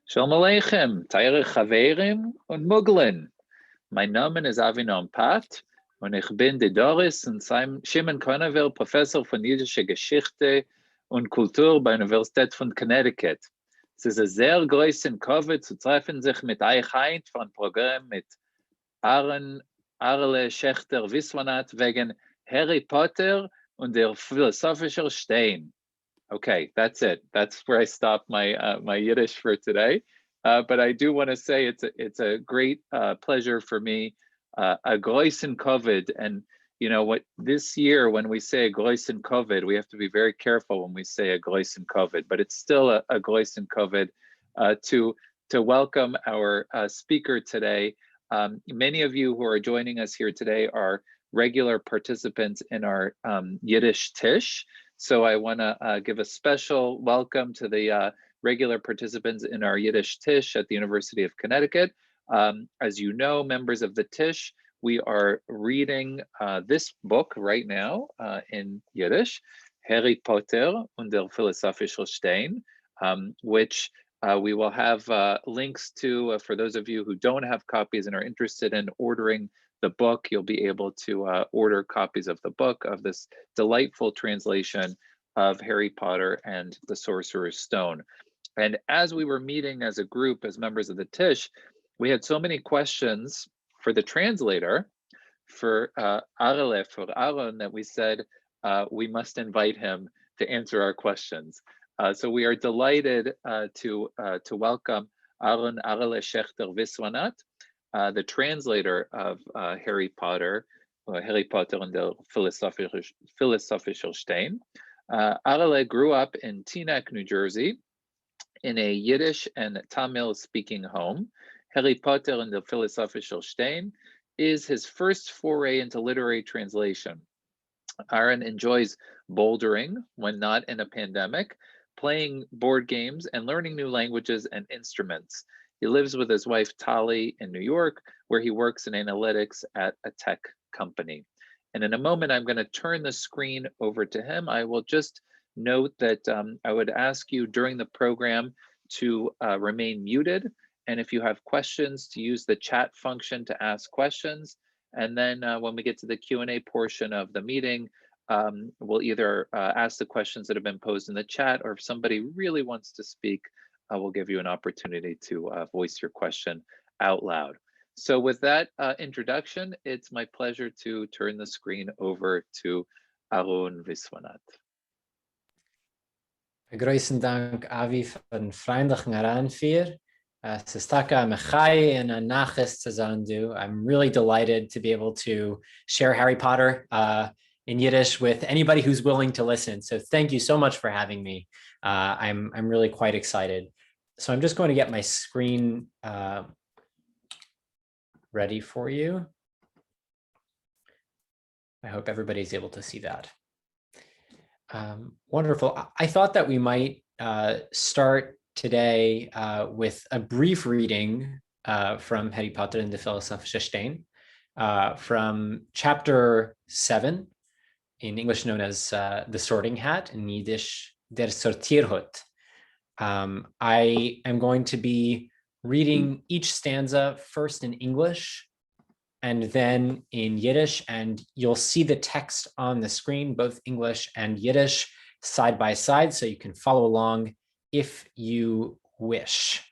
Shalom Aleichem, Teire Chaverim und Muglen. Mein Name ist Avinon Pat und ich bin der Doris und Shimon Conover, Professor von Jiddische Geschichte und Kultur bei der Universität von Connecticut. Es ist ein sehr großes Covid zu treffen sich mit euch ein für ein Programm mit Arun, Arele, Schaechter Viswanath wegen Harry Potter und der philosophischer Stein. Okay, that's it. That's where I stop my my Yiddish for today. But I do want to say it's a great pleasure for me. A Groisen COVID, and you know what? This year, when we say a Groisen COVID, we have to be very careful when we say a Groisen COVID. But it's still a Groisen COVID. To welcome our speaker today. Many of you who are joining us here today are regular participants in our Yiddish Tish. So I want to give a special welcome to the regular participants in our Yiddish Tish at the University of Connecticut. As you know, members of the Tish, we are reading this book right now in Yiddish, Harry Potter und der philosophische Stein, which we will have links to for those of you who don't have copies and are interested in ordering the book. You'll be able to order copies of the book, of this delightful translation of Harry Potter and the Sorcerer's Stone. And as we were meeting as a group, as members of the Tish, we had so many questions for the translator, for Arele, for Arun, that we said we must invite him to answer our questions. So we are delighted to welcome Arun Arele Schaechter Viswanath, the translator of Harry Potter and der philosophischer Stein. Arele grew up in Teaneck, New Jersey, in a Yiddish and Tamil-speaking home. Harry Potter and der philosophischer Stein is his first foray into literary translation. Arun enjoys bouldering when not in a pandemic, playing board games, and learning new languages and instruments. He lives with his wife, Tali, in New York, where he works in analytics at a tech company. And in a moment, I'm going to turn the screen over to him. I will just note that I would ask you during the program to remain muted. And if you have questions, to use the chat function to ask questions. And then when we get to the Q&A portion of the meeting, we'll either ask the questions that have been posed in the chat, or if somebody really wants to speak, we'll give you an opportunity to voice your question out loud. So with that introduction, it's my pleasure to turn the screen over to Arun Viswanath. Großen Dank, Avi, für den freundlichen Heranführ. Es ist taka mechai and a nachas to zandu. I'm really delighted to be able to share Harry Potter in Yiddish with anybody who's willing to listen. So thank you so much for having me. I'm really quite excited. So I'm just going to get my screen ready for you. I hope everybody's able to see that. Wonderful. I thought that we might start today with a brief reading from Harry Potter and the philosophische Stein from chapter 7, in English known as the Sorting Hat, in Yiddish, der Sortierhut. I am going to be reading each stanza first in English and then in Yiddish, and you'll see the text on the screen, both English and Yiddish, side by side, so you can follow along if you wish.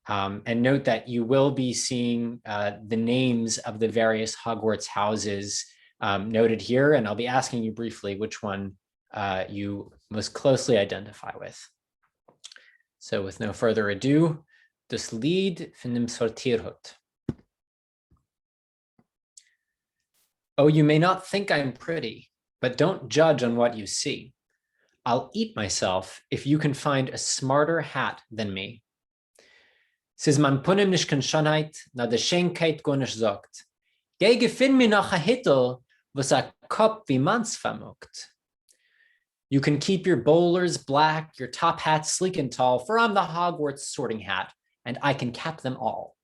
And note that you will be seeing the names of the various Hogwarts houses noted here, and I'll be asking you briefly which one you most closely identify with. So with no further ado, das Lied von dem Sortierhut. Oh, you may not think I'm pretty, but don't judge on what you see. I'll eat myself if you can find a smarter hat than me. Siz man punem nisch kan Schönheit, na de Schenkheit gonisch sagt. Geh gefinn mir noch a Hittel, was a Kopf wie mans vermogt. You can keep your bowlers black, your top hats sleek and tall, for I'm the Hogwarts sorting hat, and I can cap them all.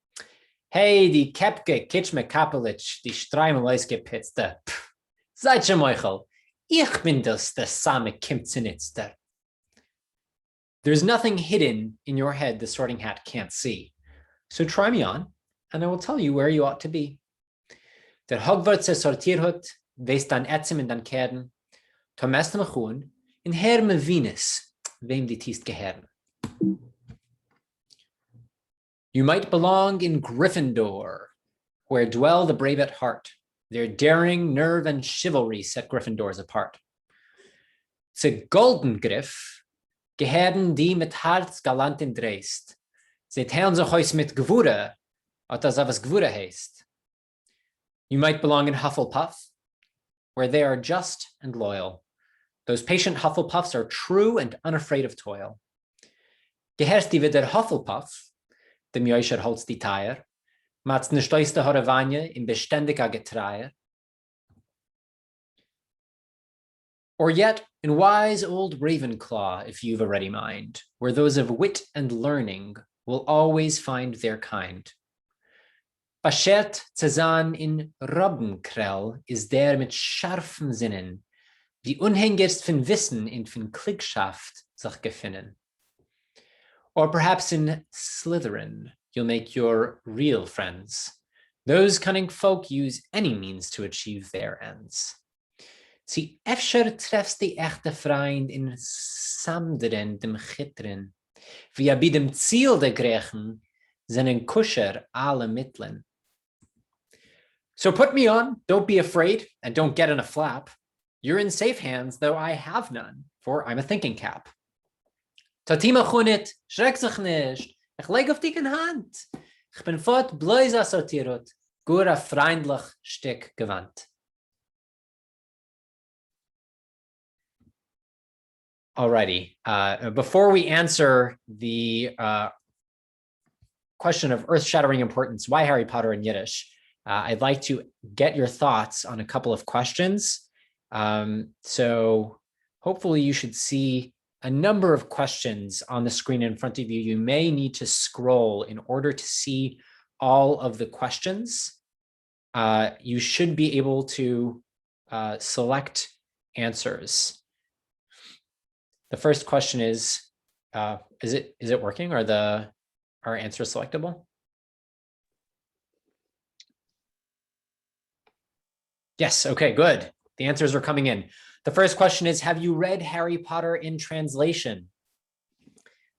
Hey, die Kepke, Kitschme Kapelich, die Streimeleisge Pitzte. Seid schon Meuchel, ich bin das, der same Kimzenitzter. There's nothing hidden in your head the sorting hat can't see. So try me on, and I will tell you where you ought to be. Der Hogwarts sortierhut, wees dan etzem in dan kerden, Thomas me gewoon, in herme Venus, wem die tiest geherden. You might belong in Gryffindor, where dwell the brave at heart. Their daring, nerve, and chivalry set Gryffindors apart. Ze golden Griff, geherden die met harts galant in dreist. Ze teilen zich huis met gewoede, als of es gewoede heist. You might belong in Hufflepuff, where they are just and loyal. Those patient Hufflepuffs are true and unafraid of toil. Geherst die wieder Hufflepuff, dem Joischer holst die Teier, mats ne stoiste Horavanje in beständiger Getreier. Or yet in wise old Ravenclaw, if you've a ready mind, where those of wit and learning will always find their kind. Beschert zu sein in Robbenkrell is der mit scharfen Sinnen, die unhängerst von Wissen in von Klügschaft sich gefinnen. Or perhaps in Slytherin, you'll make your real friends. Those cunning folk use any means to achieve their ends. Sie efscher treffst die echte Freund in Samdenin dem Chittrin, wie bei dem Ziel der Griechen seinen Kuscher alle Mitteln. So put me on, don't be afraid, and don't get in a flap. You're in safe hands, though I have none, for I'm a thinking cap. Tatima chunit, schreck sich nicht, ich leg auf dich in Hand. Ich bin fort bläuser sortiert, gura freundlich Stück gewandt. Alrighty, before we answer the question of earth-shattering importance, why Harry Potter in Yiddish, I'd like to get your thoughts on a couple of questions. So hopefully you should see a number of questions on the screen in front of you. You may need to scroll in order to see all of the questions. You should be able to select answers. The first question is it working? Are answers selectable? Yes, okay, good. The answers are coming in. The first question is, have you read Harry Potter in translation?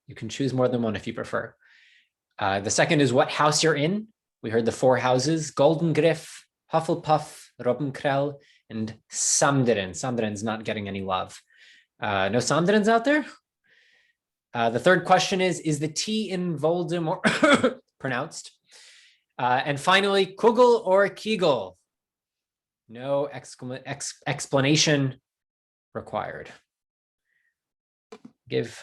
You can choose more than one if you prefer. The second is what house you're in. We heard the 4 houses: Golden Griff, Hufflepuff, Robbenkrell, and Samdenin. Samderin's not getting any love. No Samdenins out there? The third question is the T in Voldemort pronounced? And finally, Kugel or Kegel? No explanation required. Give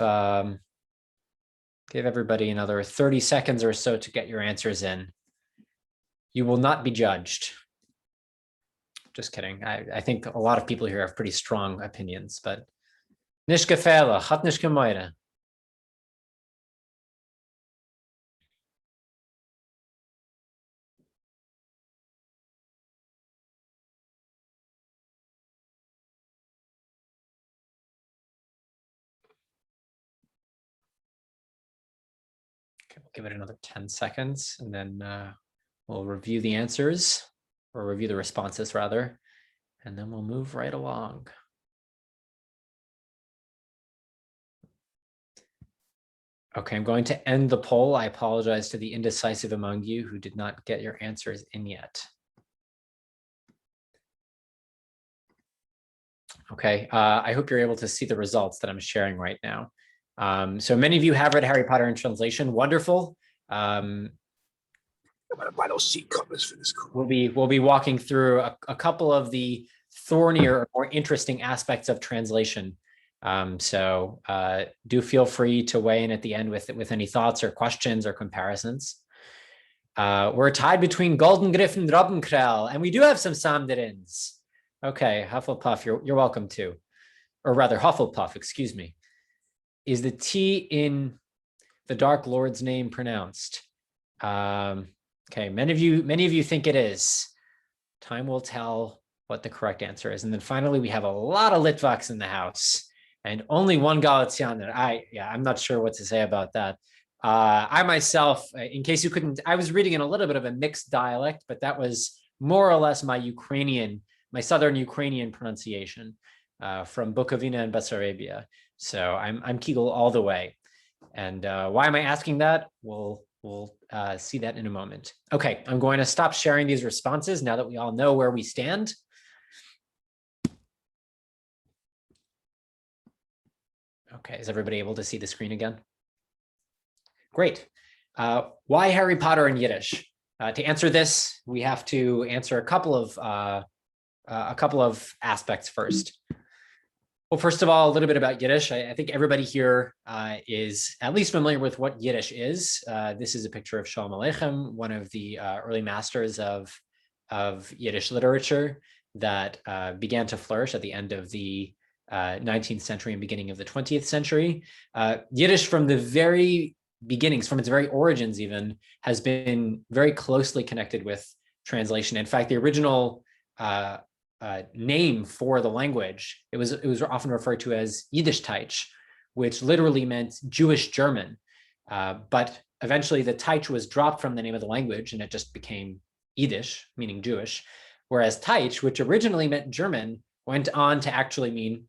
everybody another 30 seconds or so to get your answers in. You will not be judged. Just kidding. I think a lot of people here have pretty strong opinions, but nicht gefährlich, hat nicht gemeide. Okay, we'll give it another 10 seconds and then we'll review the answers, or review the responses rather, and then we'll move right along. Okay, I'm going to end the poll. I apologize to the indecisive among you who did not get your answers in yet. Okay, I hope you're able to see the results that I'm sharing right now. So many of you have read Harry Potter in translation. Wonderful. I'm gonna buy those seat covers for this. We'll be walking through a couple of the thornier, more interesting aspects of translation. So do feel free to weigh in at the end with any thoughts or questions or comparisons. We're tied between Golden Griff and Robbenkrell, and we do have some Samdenins. Okay, Hufflepuff, you're welcome too. Or rather, Hufflepuff, excuse me. Is the T in the Dark Lord's name pronounced? Okay, many of you think it is. Time will tell what the correct answer is. And then finally, we have a lot of Litvaks in the house. and only one Galicianer. I'm not sure what to say about that. I myself, in case you couldn't, I was reading in a little bit of a mixed dialect, but that was more or less my southern Ukrainian pronunciation from Bukovina and Bessarabia. So I'm Kegel all the way. And why am I asking that? We'll see that in a moment. Okay, I'm going to stop sharing these responses now that we all know where we stand. Okay, is everybody able to see the screen again? Great. Why Harry Potter in Yiddish? To answer this, we have to answer a couple of aspects first. Well, first of all, a little bit about Yiddish. I think everybody here is at least familiar with what Yiddish is. This is a picture of Shalom Aleichem, one of the early masters of Yiddish literature that began to flourish at the end of the 19th century and beginning of the 20th century. Yiddish from the very beginnings, from its very origins even, has been very closely connected with translation. In fact, the original name for the language, it was often referred to as Yiddishkeit, which literally meant Jewish German. But eventually the Teich was dropped from the name of the language and it just became Yiddish, meaning Jewish. Whereas Teich, which originally meant German, went on to actually mean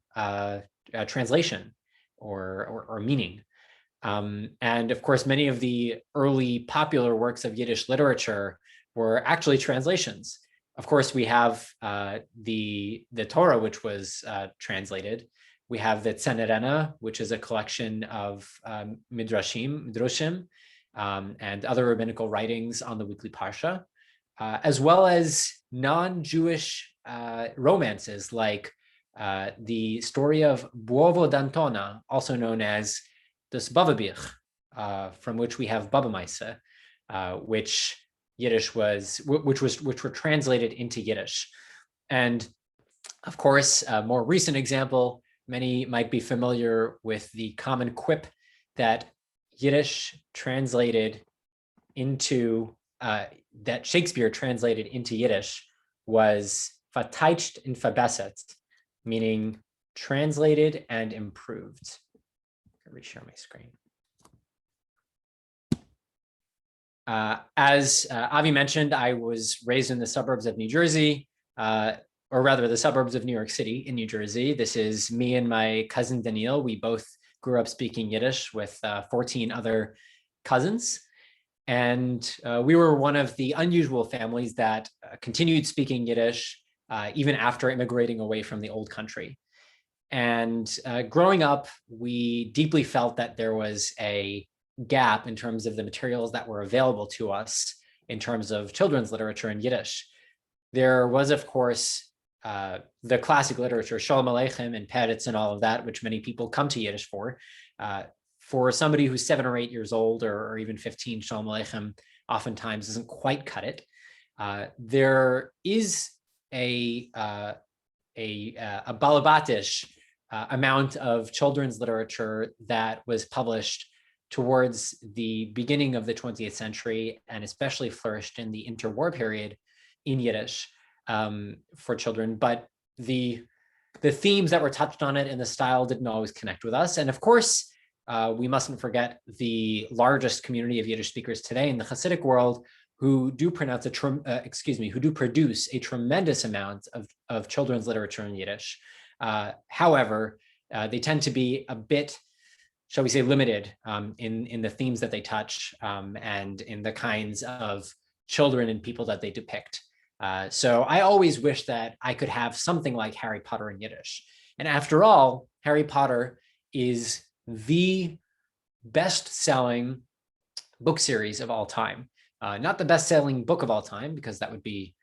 translation or meaning. And of course, many of the early popular works of Yiddish literature were actually translations. Of course, we have the Torah, which was translated. We have the Teaneck, which is a collection of midrashim, and other rabbinical writings on the weekly parsha, as well as non-Jewish romances like the story of Buovo d'Antona, also known as Das Bavabich, from which we have Baba Maisa, which were translated into Yiddish. And of course, a more recent example, many might be familiar with the common quip that Yiddish translated into, that Shakespeare translated into Yiddish was verteidigt und verbessert, meaning translated and improved. I'll reshare my screen. As Avi mentioned, I was raised in the suburbs of New Jersey, or rather the suburbs of New York City in New Jersey. This is me and my cousin Daniel. We both grew up speaking Yiddish with 14 other cousins. And we were one of the unusual families that continued speaking Yiddish even after immigrating away from the old country. And growing up, we deeply felt that there was a gap in terms of the materials that were available to us in terms of children's literature in Yiddish. There was, of course, the classic literature, Shalom Aleichem and Peretz and all of that, which many people come to Yiddish for. For somebody who's 7 or 8 years old or even 15, Shalom Aleichem oftentimes doesn't quite cut it. There is a balabatish amount of children's literature that was published towards the beginning of the 20th century and especially flourished in the interwar period in Yiddish for children. But the themes that were touched on it and the style didn't always connect with us. And of course, we mustn't forget the largest community of Yiddish speakers today in the Hasidic world who do produce a tremendous amount of children's literature in Yiddish. However, they tend to be a bit, shall we say, limited in the themes that they touch and in the kinds of children and people that they depict. So I always wish that I could have something like Harry Potter in Yiddish. And after all, Harry Potter is the best-selling book series of all time. Not the best-selling book of all time, because that would be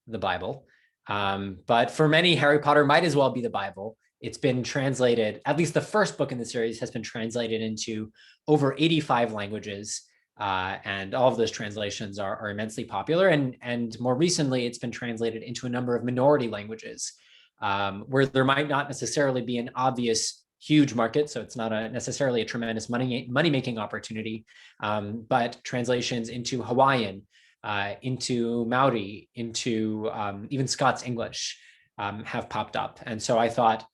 the Bible. But for many, Harry Potter might as well be the Bible. It's been translated, at least the first book in the series has been translated into over 85 languages. And all of those translations are immensely popular. And more recently, it's been translated into a number of minority languages where there might not necessarily be an obvious huge market. So it's not necessarily a tremendous money-making opportunity, but translations into Hawaiian, into Maori, into even Scots English have popped up. And so I thought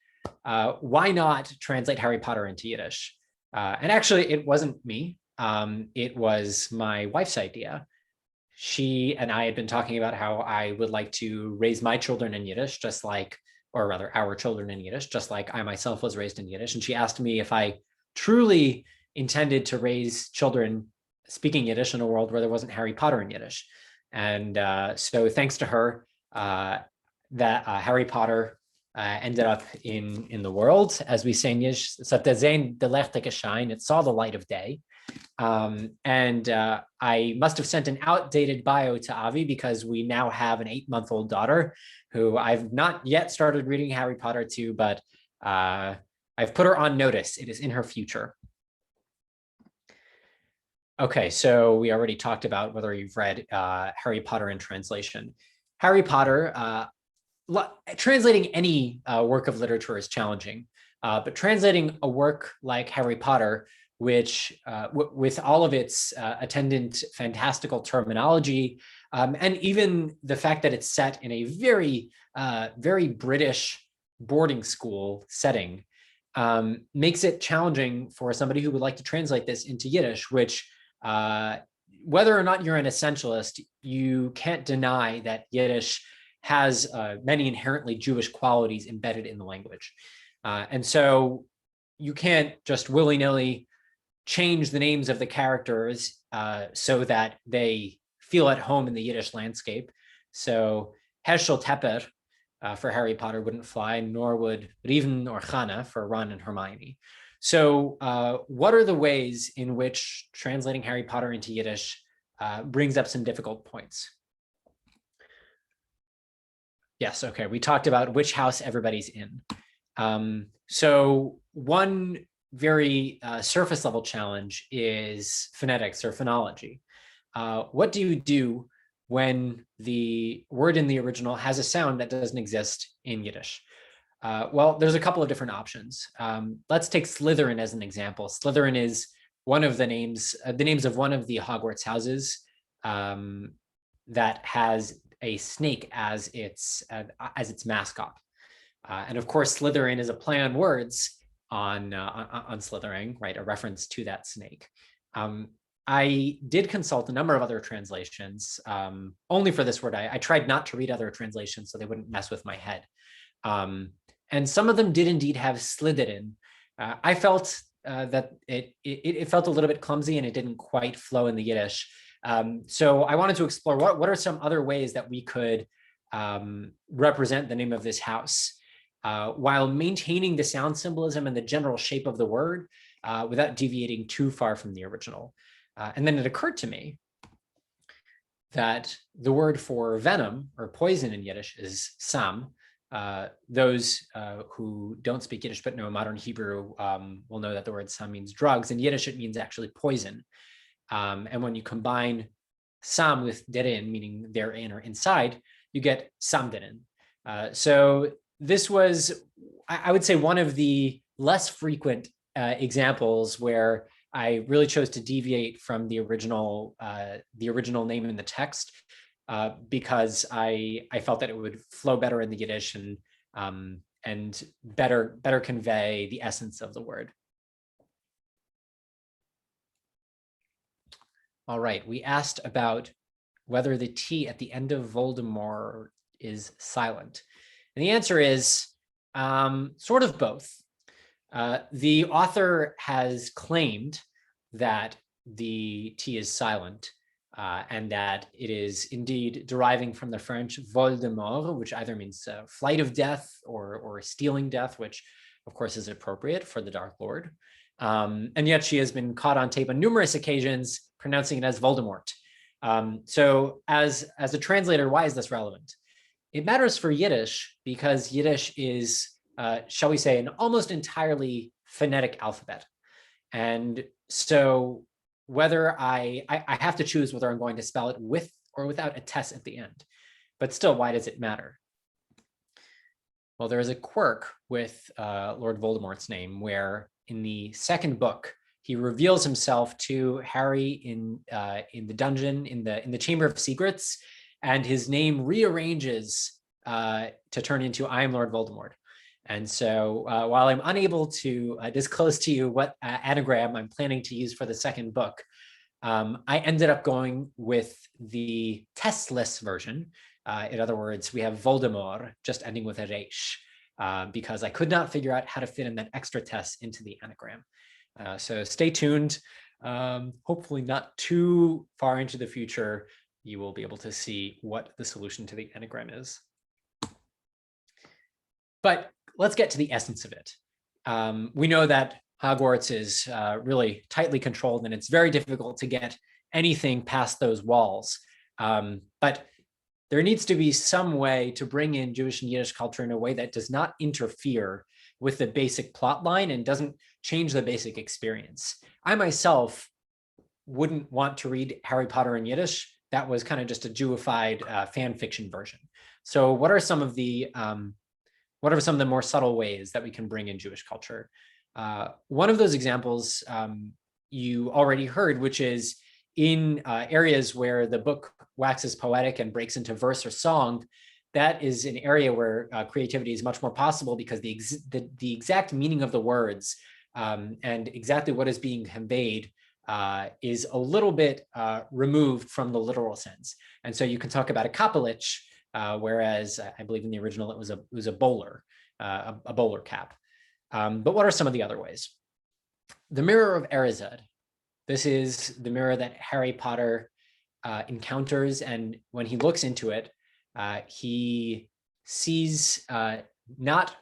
why not translate Harry Potter into Yiddish? And actually, it wasn't me. It was my wife's idea. She and I had been talking about how I would like to raise my children in Yiddish, just like, or rather our children in Yiddish, just like I myself was raised in Yiddish. And she asked me if I truly intended to raise children speaking Yiddish in a world where there wasn't Harry Potter in Yiddish. And so thanks to her, that Harry Potter ended up in the world, as we say in Yiddish, it saw the light of day. And I must have sent an outdated bio to Avi because we now have an 8-month-old daughter who I've not yet started reading Harry Potter to, but I've put her on notice. It is in her future. Okay, so we already talked about whether you've read Harry Potter in translation. Harry Potter, translating any work of literature is challenging, but translating a work like Harry Potter, which with all of its attendant fantastical terminology, and even the fact that it's set in a very, very British boarding school setting, makes it challenging for somebody who would like to translate this into Yiddish, which whether or not you're an essentialist, you can't deny that Yiddish has many inherently Jewish qualities embedded in the language. And so you can't just willy-nilly change the names of the characters so that they feel at home in the Yiddish landscape. So Herschel Tepper for Harry Potter wouldn't fly, nor would Riven or Chana for Ron and Hermione. So what are the ways in which translating Harry Potter into Yiddish brings up some difficult points? Yes, okay, we talked about which house everybody's in. So one very surface level challenge is phonetics or phonology. What do you do when the word in the original has a sound that doesn't exist in Yiddish? Well, there's a couple of different options. Let's take Slytherin as an example. Slytherin is one of the names of one of the Hogwarts houses that has a snake as its mascot. And of course, Slytherin is a play on words on slithering, right? A reference to that snake. I did consult a number of other translations, only for this word. I tried not to read other translations so they wouldn't mess with my head. And some of them did indeed have Slytherin. I felt that it felt a little bit clumsy and it didn't quite flow in the Yiddish. So I wanted to explore what are some other ways that we could represent the name of this house while maintaining the sound symbolism and the general shape of the word without deviating too far from the original. And then it occurred to me that the word for venom or poison in Yiddish is sam. Those who don't speak Yiddish but know modern Hebrew will know that the word sam means drugs. In Yiddish, it means actually poison. And when you combine sam with derin, meaning therein or inside, you get Samdenin. So this was, I would say, one of the less frequent examples where I really chose to deviate from the original name in the text because I felt that it would flow better in the Yiddish and better convey the essence of the word. All right, we asked about whether the T at the end of Voldemort is silent. And the answer is sort of both. The author has claimed that the T is silent and that it is indeed deriving from the French vol de mort, which either means flight of death or stealing death, which of course is appropriate for the Dark Lord. And yet she has been caught on tape on numerous occasions pronouncing it as Voldemort. So as a translator, why is this relevant? It matters for Yiddish because Yiddish is, shall we say, an almost entirely phonetic alphabet. And so whether I have to choose whether I'm going to spell it with or without a tess at the end. But still, why does it matter? Well, there is a quirk with Lord Voldemort's name where in the second book, he reveals himself to Harry in the dungeon, in the Chamber of Secrets, and his name rearranges to turn into I am Lord Voldemort. And so while I'm unable to disclose to you what anagram I'm planning to use for the second book, I ended up going with the testless version. In other words, we have Voldemort just ending with a resh, because I could not figure out how to fit in that extra test into the anagram. So stay tuned. Hopefully not too far into the future, you will be able to see what the solution to the anagram is. But let's get to the essence of it. We know that Hogwarts is really tightly controlled, and it's very difficult to get anything past those walls. But there needs to be some way to bring in Jewish and Yiddish culture in a way that does not interfere with the basic plot line and doesn't change the basic experience. I myself wouldn't want to read Harry Potter in Yiddish. That was kind of just a Jewified fan fiction version. So what are some of the more subtle ways that we can bring in Jewish culture? One of those examples you already heard, which is in areas where the book waxes poetic and breaks into verse or song. That is an area where creativity is much more possible, because the exact meaning of the words and exactly what is being conveyed is a little bit removed from the literal sense. And so you can talk about a Kapelich, whereas I believe in the original it was a bowler, a bowler cap. But what are some of the other ways? The mirror of Erized. This is the mirror that Harry Potter encounters, and when he looks into it, he sees not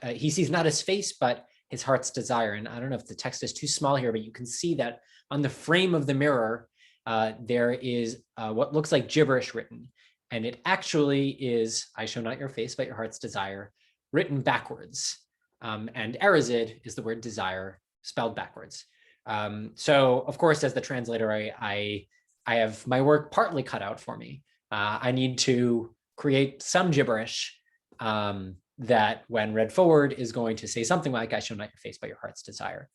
his face, but his heart's desire. And I don't know if the text is too small here, but you can see that on the frame of the mirror, there is what looks like gibberish written. And it actually is, I show not your face, but your heart's desire, written backwards. And Erized is the word desire spelled backwards. So of course, as the translator, I have my work partly cut out for me. I need to create some gibberish that when read forward is going to say something like, I show not your face, but your heart's desire.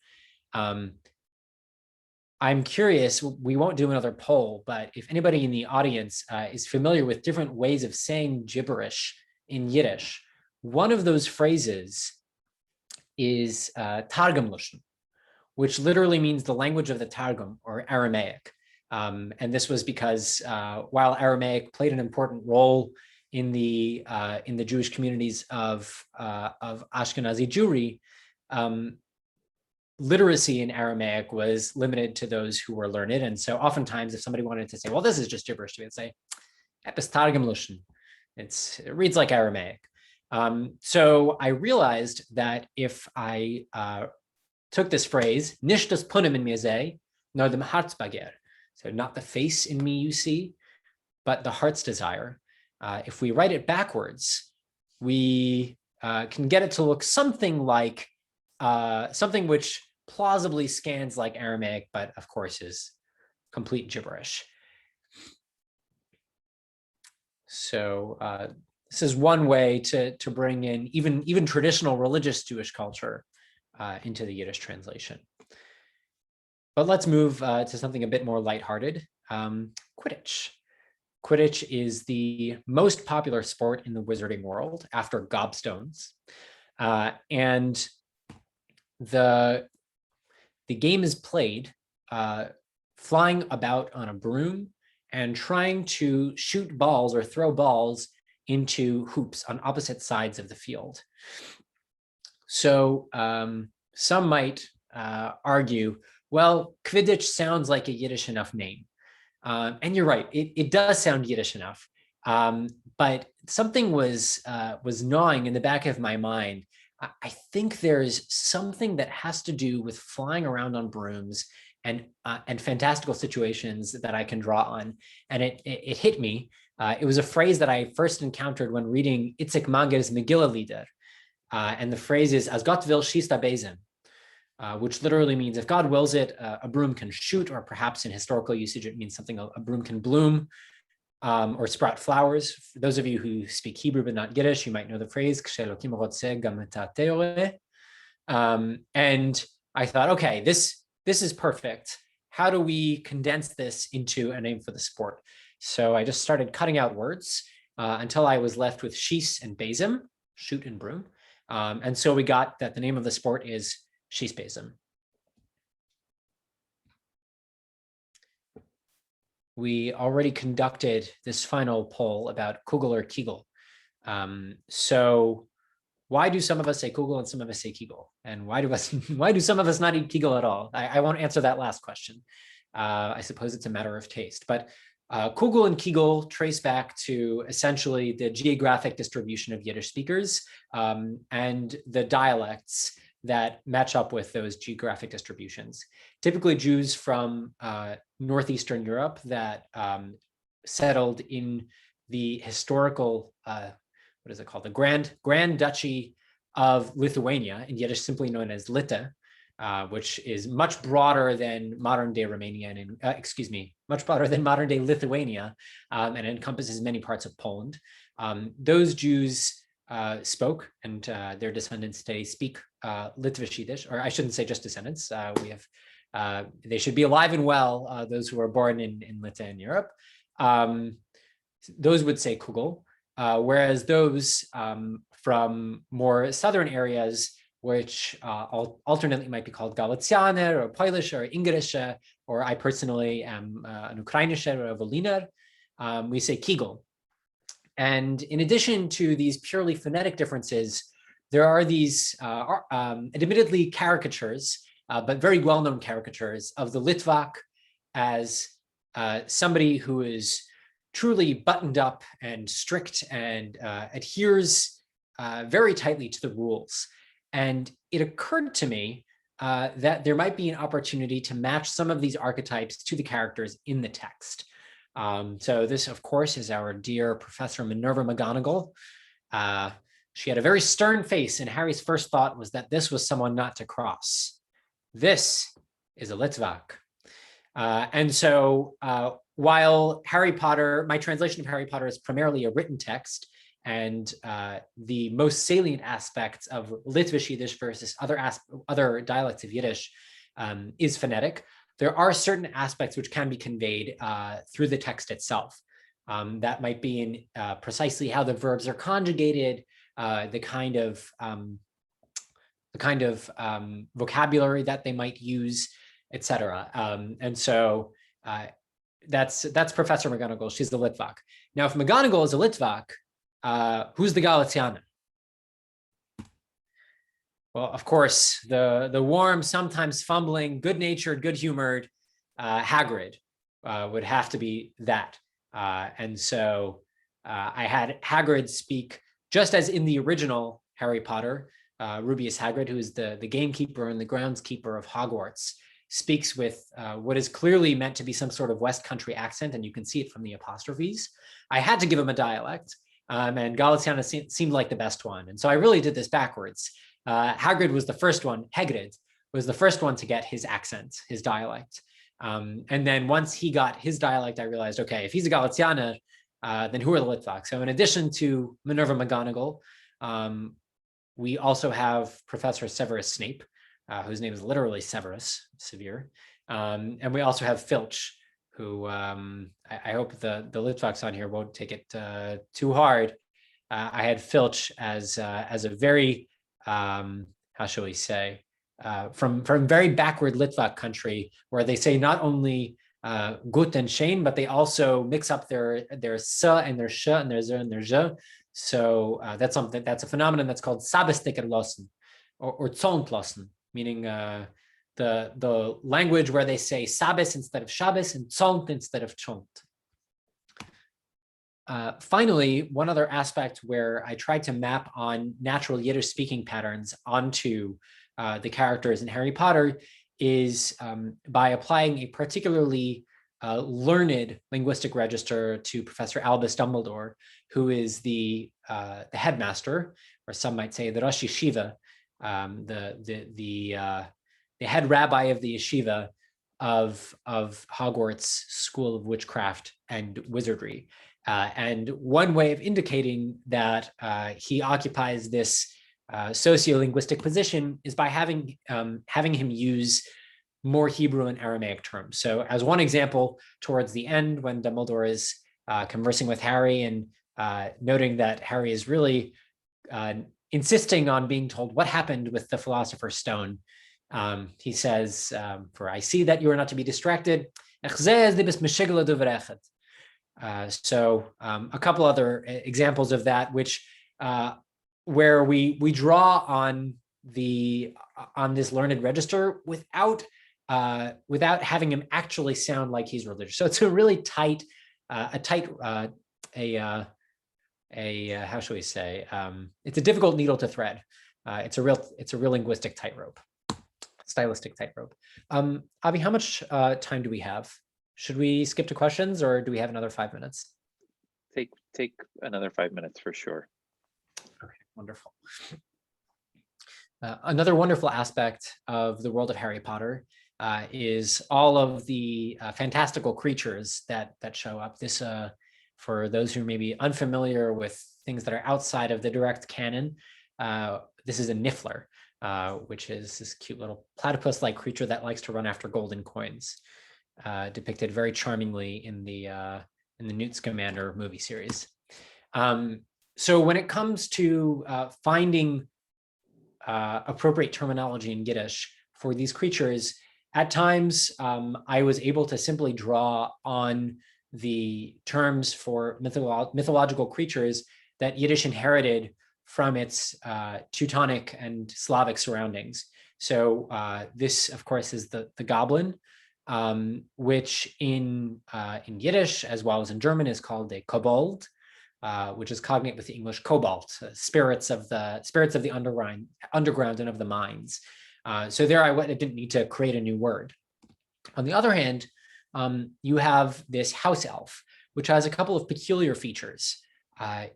I'm curious, we won't do another poll, but if anybody in the audience is familiar with different ways of saying gibberish in Yiddish, one of those phrases is Targum-Loshn, which literally means the language of the Targum, or Aramaic. And this was because while Aramaic played an important role in the Jewish communities of Ashkenazi Jewry, literacy in Aramaic was limited to those who were learned. And so oftentimes if somebody wanted to say, well, this is just gibberish to me, they'd say, Epis Targum-Loshn. It reads like Aramaic. So I realized that if I took this phrase, Nish das punim in mir sei, nor dem Herzbegehr. So not the face in me you see, but the heart's desire. If we write it backwards, we can get it to look something like something which plausibly scans like Aramaic, but of course is complete gibberish. So this is one way to bring in even traditional religious Jewish culture into the Yiddish translation. But let's move to something a bit more lighthearted. Quidditch. Quidditch is the most popular sport in the wizarding world after gobstones. And the game is played flying about on a broom and trying to shoot balls or throw balls into hoops on opposite sides of the field. So some might argue, well, Quidditch sounds like a Yiddish enough name. And you're right, it does sound Yiddish enough. But something was gnawing in the back of my mind. I think there's something that has to do with flying around on brooms and fantastical situations that I can draw on. And it hit me. It was a phrase that I first encountered when reading Itzik Mager's Megillah Lieder. And the phrase is, As Gott will schießt er Besen, which literally means if God wills it, a broom can shoot, or perhaps in historical usage, it means something a broom can bloom or sprout flowers. For those of you who speak Hebrew but not Yiddish, you might know the phrase, and I thought, okay, this is perfect. How do we condense this into a name for the sport? So I just started cutting out words until I was left with schieß and besim, shoot and broom. And so we got that the name of the sport is Schießbesen. We already conducted this final poll about Kugel or Kegel. So why do some of us say Kugel and some of us say Kegel? And why do some of us not eat Kegel at all? I won't answer that last question. I suppose it's a matter of taste. But Kugel and Kegel trace back to essentially the geographic distribution of Yiddish speakers and the dialects that match up with those geographic distributions. Typically Jews from Northeastern Europe that settled in the historical, what is it called? The Grand Duchy of Lithuania, in Yiddish simply known as Lita, which is much broader than modern day Romania and much broader than modern day Lithuania, and encompasses many parts of Poland. Those Jews spoke, and their descendants today speak Litvish Yiddish, or I shouldn't say just descendants. They should be alive and well, those who were born in Lita in Europe. Those would say Kugel, whereas those from more southern areas, which alternately might be called Galicianer or Polish or Ingrische, or I personally am an Ukrainische or a Voliner, we say Kegel. And in addition to these purely phonetic differences, there are these admittedly caricatures, but very well-known caricatures of the Litvak as somebody who is truly buttoned up and strict and adheres very tightly to the rules. And it occurred to me that there might be an opportunity to match some of these archetypes to the characters in the text. So this, of course, is our dear Professor Minerva McGonagall. She had a very stern face, and Harry's first thought was that this was someone not to cross. This is a Litvak. And so while Harry Potter, my translation of Harry Potter is primarily a written text, and the most salient aspects of Litvish Yiddish versus other dialects of Yiddish is phonetic, there are certain aspects which can be conveyed through the text itself. That might be in precisely how the verbs are conjugated, the kind of vocabulary that they might use, etc. And so that's Professor McGonagall. She's the Litvak. Now, if McGonagall is a Litvak, who's the Galicianer? Well, of course, the warm, sometimes fumbling, good-natured, good-humored Hagrid would have to be that. And so I had Hagrid speak, just as in the original Harry Potter, Rubeus Hagrid, who is the gamekeeper and the groundskeeper of Hogwarts, speaks with what is clearly meant to be some sort of West Country accent, and you can see it from the apostrophes. I had to give him a dialect, and Galiciana seemed like the best one. And so I really did this backwards. Hagrid was the first one, Hagrid was the first one to get his accent, his dialect. And then once he got his dialect, I realized, okay, if he's a Galiciana, then who are the Litvaks? So in addition to Minerva McGonagall, we also have Professor Severus Snape, whose name is literally Severus, severe. And we also have Filch, who I hope the Litvaks on here won't take it too hard. I had Filch as a very, how shall we say, from very backward Litvak country, where they say not only gut and shane, but they also mix up their sa and their sh and their z and their j. So that's a phenomenon that's called Sabestikerlosen or Zontlosen, meaning the language where they say Sabes instead of Shabbos and Zont instead of Chont. Finally, one other aspect where I tried to map on natural Yiddish speaking patterns onto the characters in Harry Potter is by applying a particularly learned linguistic register to Professor Albus Dumbledore, who is the headmaster, or some might say the Rosh Yeshiva, the head rabbi of the yeshiva of Hogwarts School of Witchcraft and Wizardry. And one way of indicating that he occupies this sociolinguistic position is by having him use more Hebrew and Aramaic terms. So as one example, towards the end, when Dumbledore is conversing with Harry and noting that Harry is really insisting on being told what happened with the Philosopher's Stone. He says, for I see that you are not to be distracted. So a couple other examples of that, which where we draw on this learned register without having him actually sound like he's religious. So it's a really tight, how shall we say? It's a difficult needle to thread. It's a real linguistic tightrope, stylistic tightrope. Avi, how much time do we have? Should we skip to questions, or do we have another 5 minutes? Take another 5 minutes for sure. Okay, wonderful. Another wonderful aspect of the world of Harry Potter is all of the fantastical creatures that show up. This, for those who may be unfamiliar with things that are outside of the direct canon, this is a Niffler, which is this cute little platypus-like creature that likes to run after golden coins, depicted very charmingly in the Newt Scamander movie series. So when it comes to finding appropriate terminology in Yiddish for these creatures, at times I was able to simply draw on the terms for mythological creatures that Yiddish inherited from its Teutonic and Slavic surroundings. So this, of course, is the goblin, which in Yiddish as well as in German is called a kobold, which is cognate with the English cobalt, spirits of the underground and of the mines. So there I didn't need to create a new word. On the other hand, you have this house elf, which has a couple of peculiar features.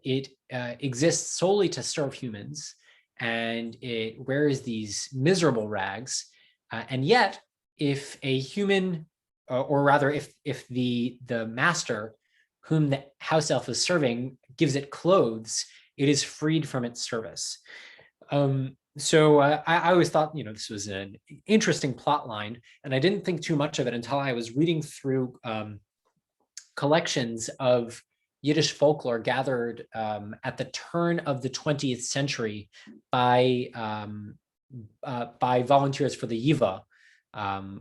It exists solely to serve humans, and it wears these miserable rags. And yet, if a human, or rather, if the master whom the house elf is serving gives it clothes, it is freed from its service. So I always thought, this was an interesting plot line, and I didn't think too much of it until I was reading through collections of Yiddish folklore gathered at the turn of the 20th century by volunteers for the Yiva,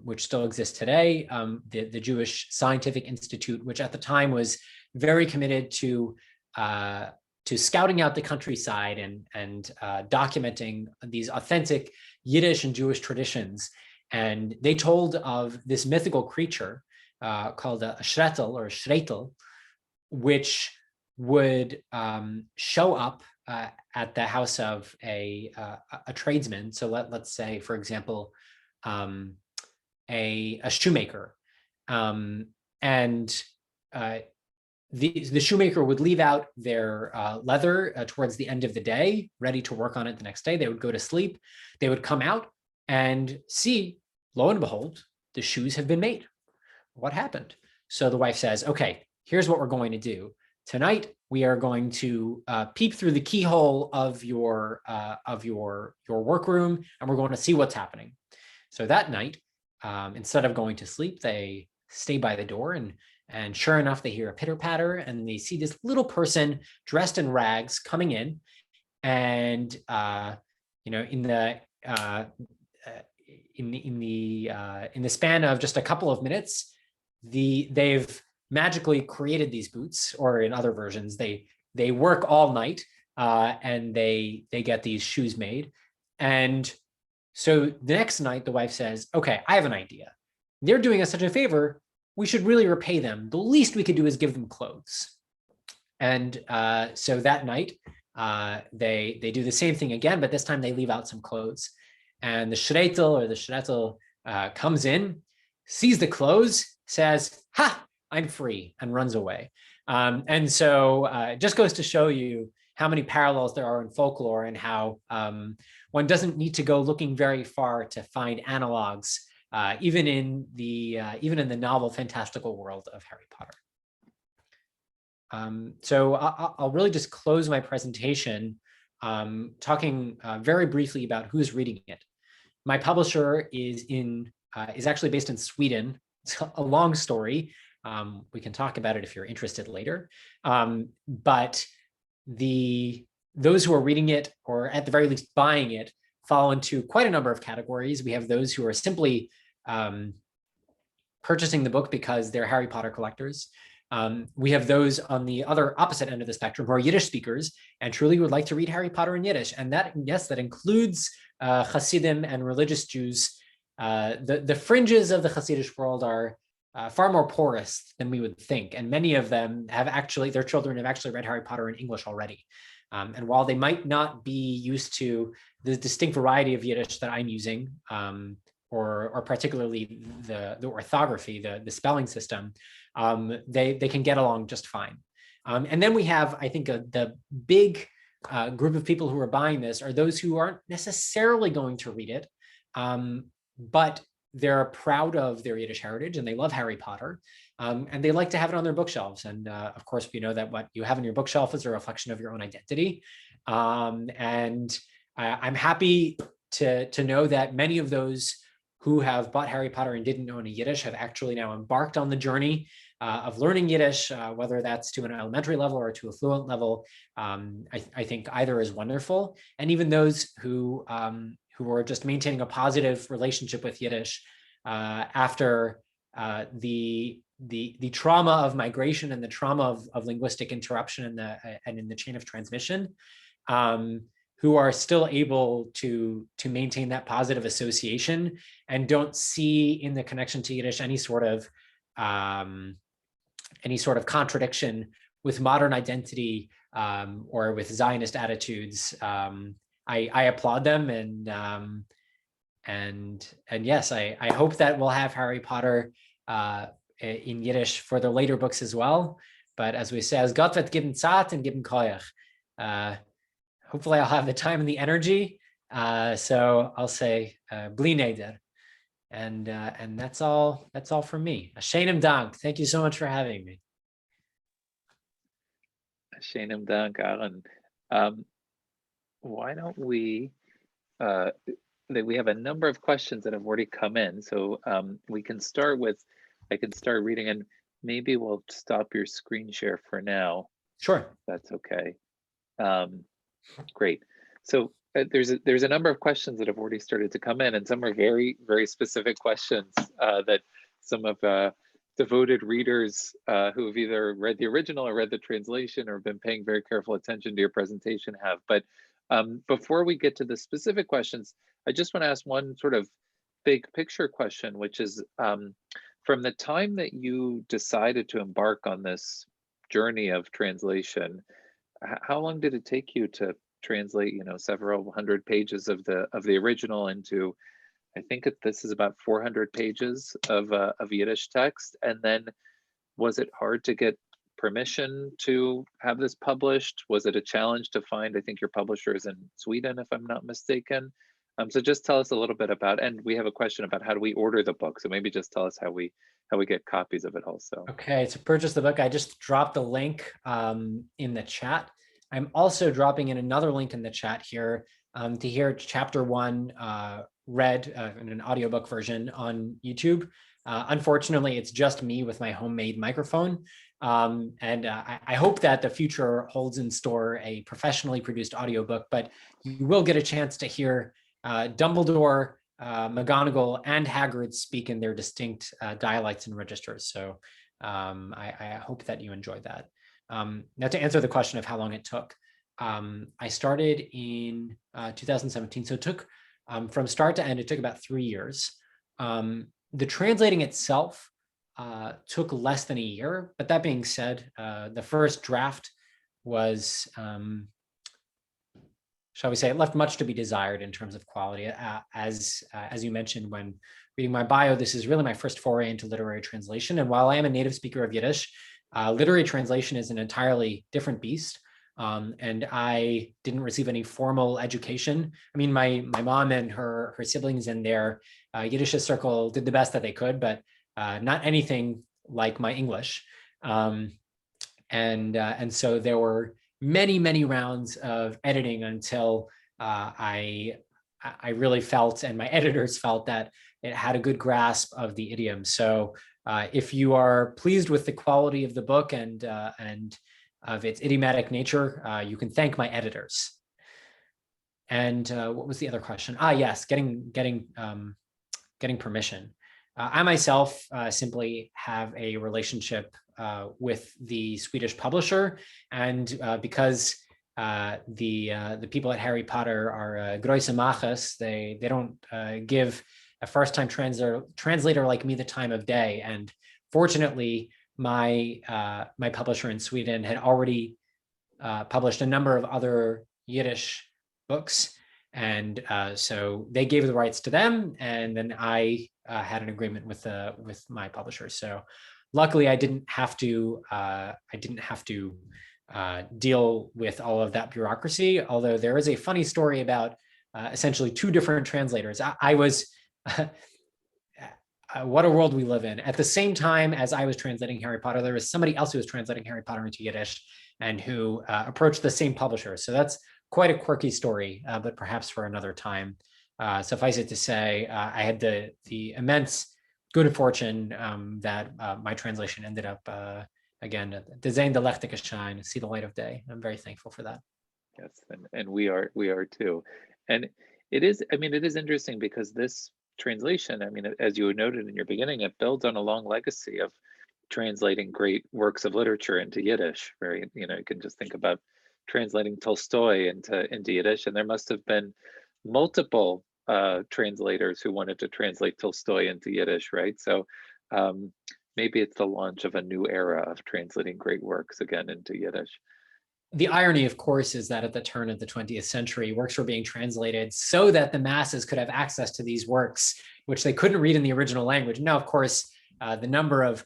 which still exists today, the Jewish Scientific Institute, which at the time was very committed to scouting out the countryside and documenting these authentic Yiddish and Jewish traditions. And they told of this mythical creature called a shretel or shretel, which would show up at the house of a tradesman. So let's say, for example, a shoemaker, and the shoemaker would leave out their leather towards the end of the day, ready to work on it the next day. They would go to sleep. They would come out and see, lo and behold, the shoes have been made. What happened? So the wife says, okay, here's what we're going to do. Tonight, we are going to peep through the keyhole of your workroom, and we're going to see what's happening. So that night, instead of going to sleep, they stay by the door, and sure enough, they hear a pitter patter, and they see this little person dressed in rags coming in, and in the span of just a couple of minutes, they've magically created these boots, or in other versions, they work all night and they get these shoes made. And so the next night, the wife says, okay, I have an idea. They're doing us such a favor, we should really repay them. The least we could do is give them clothes. And so that night, they do the same thing again, but this time they leave out some clothes. And the shretel or the shretel comes in, sees the clothes, says, ha, I'm free, and runs away. And so it just goes to show you how many parallels there are in folklore, and how one doesn't need to go looking very far to find analogs, even in the novel fantastical world of Harry Potter. So I'll really just close my presentation talking very briefly about who's reading it. My publisher is actually based in Sweden. It's a long story. We can talk about it if you're interested later. But the Those who are reading it, or at the very least buying it, fall into quite a number of categories. We have those who are simply purchasing the book because they're Harry Potter collectors. We have those on the other opposite end of the spectrum who are Yiddish speakers and truly would like to read Harry Potter in Yiddish. And that, yes, that includes Hasidim and religious Jews. The fringes of the Hasidic world are far more porous than we would think. And many of them have actually, their children have actually read Harry Potter in English already. And while they might not be used to the distinct variety of Yiddish that I'm using, or particularly the orthography, the spelling system, they can get along just fine. And then we have, I think, the big group of people who are buying this are those who aren't necessarily going to read it, but they're proud of their Yiddish heritage and they love Harry Potter, and they like to have it on their bookshelves. And of course, we know that what you have on your bookshelf is a reflection of your own identity. And I'm happy to know that many of those who have bought Harry Potter and didn't know any Yiddish have actually now embarked on the journey of learning Yiddish, whether that's to an elementary level or to a fluent level. I think either is wonderful. And even those who are just maintaining a positive relationship with Yiddish after the trauma of migration and the trauma of linguistic interruption and in the chain of transmission, who are still able to maintain that positive association and don't see in the connection to Yiddish any sort of contradiction with modern identity or with Zionist attitudes. I applaud them, and yes, I hope that we'll have Harry Potter in Yiddish for the later books as well. But as we say, as Gott wird geben Zeit und geben Koyach. Hopefully I'll have the time and the energy. So I'll say bli neder. And that's all from me. Sheinem Dank. Thank you so much for having me. Sheinem Dank, Arun. Why don't we have a number of questions that have already come in. So we can start with, I can start reading, and maybe we'll stop your screen share for now. Sure. That's okay. Great. So there's a number of questions that have already started to come in, and some are very, very specific questions that some of devoted readers who have either read the original or read the translation or been paying very careful attention to your presentation have. But before we get to the specific questions, I just want to ask one sort of big picture question, which is from the time that you decided to embark on this journey of translation, how long did it take you to translate, several hundred pages of the original into, I think this is about 400 pages of Yiddish text? And then was it hard to get permission to have this published? Was it a challenge to find, I think your publisher is in Sweden, if I'm not mistaken. So just tell us a little bit about, and we have a question about how do we order the book. So maybe just tell us how we get copies of it also. Okay, to purchase the book, I just dropped the link in the chat. I'm also dropping in another link in the chat here to hear chapter 1 read in an audiobook version on YouTube. Unfortunately, it's just me with my homemade microphone. And I hope that the future holds in store a professionally produced audiobook, but you will get a chance to hear Dumbledore, McGonagall, and Hagrid speak in their distinct dialects and registers. So I hope that you enjoyed that. Now, to answer the question of how long it took, I started in 2017. So it took, from start to end, it took about 3 years. The translating itself took less than a year. But that being said, the first draft was, shall we say, it left much to be desired in terms of quality. As you mentioned when reading my bio, this is really my first foray into literary translation. And while I am a native speaker of Yiddish, literary translation is an entirely different beast. And I didn't receive any formal education. I mean, my mom and her siblings in their Yiddish circle did the best that they could, but not anything like my English. And so there were many rounds of editing until I really felt, and my editors felt, that it had a good grasp of the idiom. So if you are pleased with the quality of the book and its idiomatic nature, you can thank my editors. And what was the other question? Yes, getting permission. I myself simply have a relationship with the Swedish publisher, and because the people at Harry Potter are große Machos, they don't give a first-time translator like me the time of day. And fortunately, my publisher in Sweden had already published a number of other Yiddish books, and so they gave the rights to them, and then I had an agreement with my publisher. So luckily, I didn't have to deal with all of that bureaucracy. Although there is a funny story about essentially two different translators. I was what a world we live in. At the same time as I was translating Harry Potter, there was somebody else who was translating Harry Potter into Yiddish and who approached the same publisher. So that's quite a quirky story, but perhaps for another time. Suffice it to say, I had the immense good fortune that my translation ended up, again, Design the Lechtige Shine, see the light of day. I'm very thankful for that. Yes, and we are too. And it is interesting because this translation, as you noted in your beginning, it builds on a long legacy of translating great works of literature into Yiddish. You can just think about translating Tolstoy into Yiddish, and there must have been multiple translators who wanted to translate Tolstoy into Yiddish, right? So maybe it's the launch of a new era of translating great works again into Yiddish. The irony, of course, is that at the turn of the 20th century, works were being translated so that the masses could have access to these works, which they couldn't read in the original language. Now, of course, the number of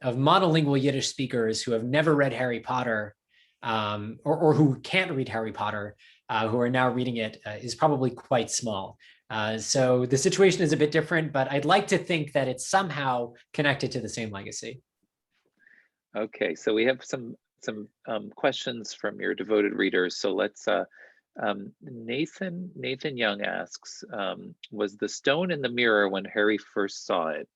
monolingual Yiddish speakers who have never read Harry Potter, or who can't read Harry Potter, who are now reading it, is probably quite small. So the situation is a bit different, but I'd like to think that it's somehow connected to the same legacy. Okay, so we have some questions from your devoted readers. So let's, Nathan Young asks, was the stone in the mirror when Harry first saw it?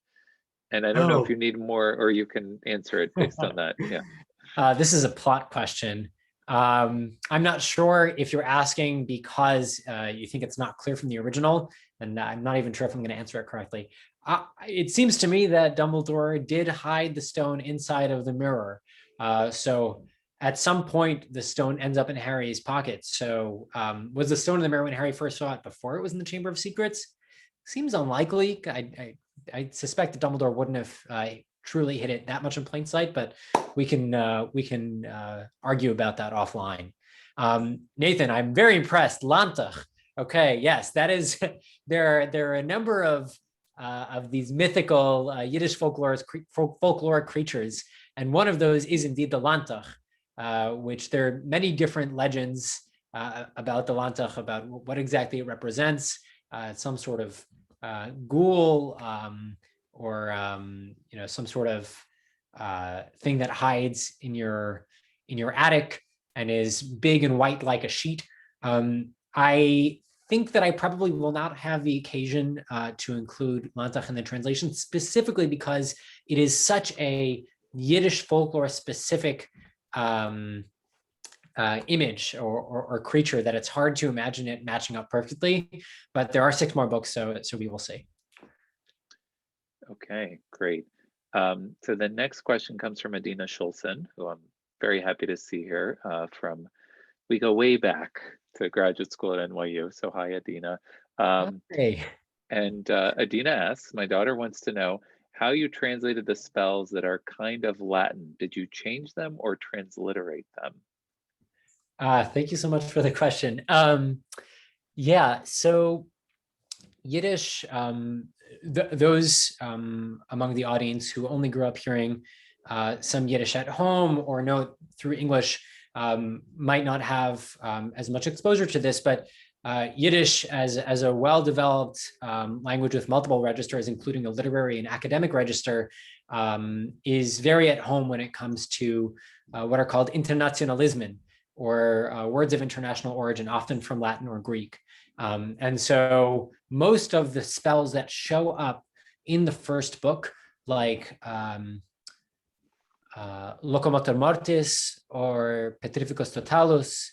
And I don't know if you need more, or you can answer it based on that. Yeah. This is a plot question. I'm not sure if you're asking because you think it's not clear from the original, and I'm not even sure if I'm going to answer it correctly. It seems to me that Dumbledore did hide the stone inside of the mirror. So at some point, the stone ends up in Harry's pocket. So was the stone in the mirror when Harry first saw it before it was in the Chamber of Secrets? Seems unlikely. I suspect that Dumbledore wouldn't have truly hit it that much in plain sight, but we can argue about that offline. Nathan, I'm very impressed. Lantach. Okay, yes, that is. There are a number of these mythical Yiddish folkloric creatures, and one of those is indeed the Lantach, which there are many different legends about the Lantach, about what exactly it represents. Some sort of ghoul, or some sort of thing that hides in your attic and is big and white like a sheet. I think that I probably will not have the occasion to include Lantach in the translation, specifically because it is such a Yiddish folklore specific image or creature that it's hard to imagine it matching up perfectly. But there are 6 more books, so we will see. Okay, great. So the next question comes from Adina Schulzen, who I'm very happy to see here. We go way back to graduate school at NYU. So hi, Adina. Hey. And Adina asks, my daughter wants to know how you translated the spells that are kind of Latin. Did you change them or transliterate them? Thank you so much for the question. Yeah, so Yiddish, those among the audience who only grew up hearing some Yiddish at home or know it through English might not have as much exposure to this, but Yiddish as a well-developed language with multiple registers, including a literary and academic register, is very at home when it comes to what are called internationalismen, or words of international origin, often from Latin or Greek. And so most of the spells that show up in the first book, like locomotor mortis or Petrificus totalus,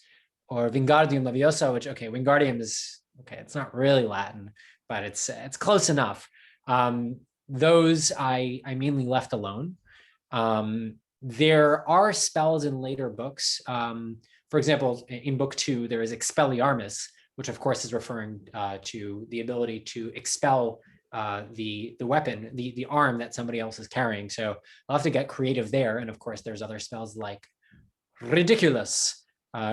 or Wingardium Leviosa, which, okay, Wingardium is, okay, it's not really Latin, but it's close enough. Those I mainly left alone. There are spells in later books. For example, in book 2, there is Expelliarmus, which of course is referring to the ability to expel the weapon, the arm that somebody else is carrying. So I'll have to get creative there. And of course, there's other spells like Ridiculous,